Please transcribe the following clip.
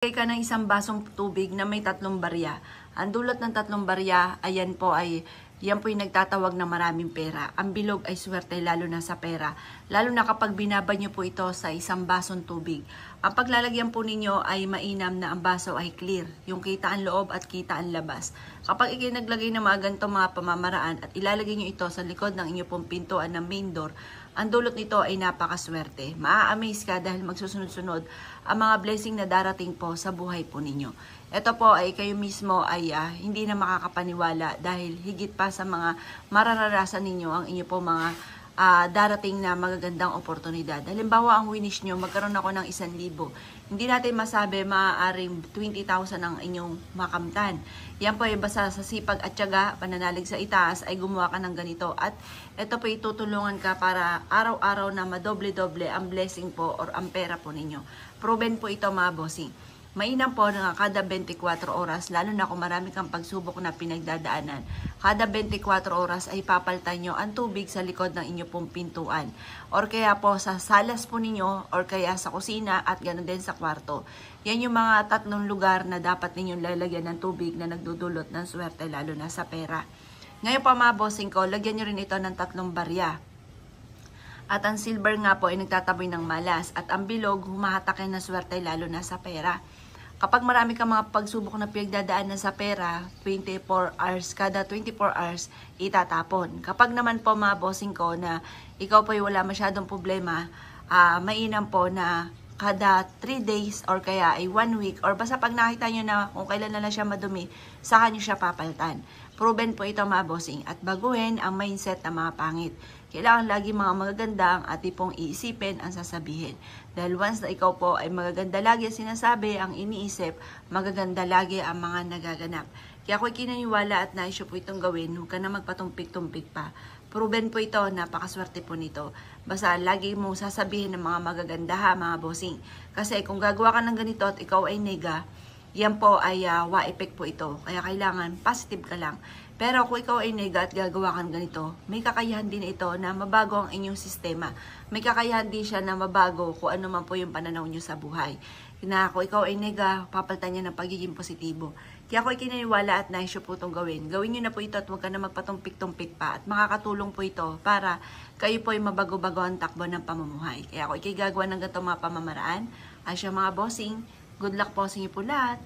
Ka ng isang basong tubig na may 3 barya. Ang dulot ng 3 barya, yan po yung nagtatawag na maraming pera. Ang bilog ay swerte lalo na sa pera. Lalo na kapag binaba nyo po ito sa isang basong tubig. Ang paglalagyan po ninyo ay mainam na ang baso ay clear. Yung kita ang loob at kita ang labas. Kapag naglagay ng mga ganitong mga pamamaraan at ilalagay nyo ito sa likod ng inyo pong pintuan ng main door, ang dulot nito ay napakaswerte. Maa-amaze ka dahil magsusunod-sunod ang mga blessing na darating po sa buhay po ninyo. Ito po ay kayo mismo ay hindi na makakapaniwala dahil higit pa sa mga mararanasan ninyo ang inyo po mga darating na magagandang oportunidad. Halimbawa, ang winish nyo, magkaroon ako ng 1,000. Hindi natin masabi maaaring 20,000 ang inyong makamtan. Yan po ay basta sa sipag at tiyaga, pananalig sa itaas, ay gumawa ka ng ganito. At ito po itutulungan ka para araw-araw na madoble-doble ang blessing po or ang pera po ninyo. Proven po ito mga bossing. Mainam po na kada 24 oras, lalo na kung marami kang pagsubok na pinagdadaanan, kada 24 oras ay papalitan nyo ang tubig sa likod ng inyo pong pintuan. Or kaya po sa salas po ninyo, or kaya sa kusina at ganoon din sa kwarto. Yan yung mga 3 lugar na dapat ninyong lalagyan ng tubig na nagdudulot ng swerte lalo na sa pera. Ngayon pa mga bossing ko, lagyan nyo rin ito ng 3 barya. At ang silver nga po ay nagtataboy ng malas. At ang bilog, humahatakin ng swerte lalo na sa pera. Kapag marami kang mga pagsubok na pinagdadaanan sa pera, 24 hours, kada 24 hours, itatapon. Kapag naman po mga bossing ko na ikaw po ay wala masyadong problema, mainam po na kada 3 days or kaya ay 1 week or basta pag nakita nyo na kung kailan na siya madumi, saka nyo siya papalitan. Proven po ito mga bossing at baguhin ang mindset ng mga pangit. Kailangan lagi mga magaganda ang ating pong iisipin ang sasabihin. Dahil once na ikaw po ay magaganda lagi ang sinasabi, ang iniisip, magaganda lagi ang mga nagaganap. Kaya ako'y kinaniwala at naisyo po itong gawin, huwag ka na magpatumpik-tumpik pa. Proven po ito, napakaswerte po nito. Basta lagi mong sasabihin ng mga magaganda ha, mga bossing. Kasi kung gagawa ka ng ganito at ikaw ay nega, yan po ay wa-effect po ito. Kaya kailangan positive ka lang. Pero kung ikaw ay nega at gagawa ka ng ganito, may kakayahan din ito na mabago ang inyong sistema. May kakayahan din siya na mabago kung ano man po yung pananaw nyo sa buhay. Na kung ikaw ay nega, papalitan niya ng pagiging positibo. Kaya ako'y kinaniwala at naisyo po itong gawin. Gawin nyo na po ito at huwag ka na magpatumpik-tumpik pa. At makakatulong po ito para kayo po ay mabago-bago ang takbo ng pamumuhay. Kaya ako'y gagawa ng ganitong mga pamamaraan. Ay siya mga bossing, good luck po sa inyo po lahat.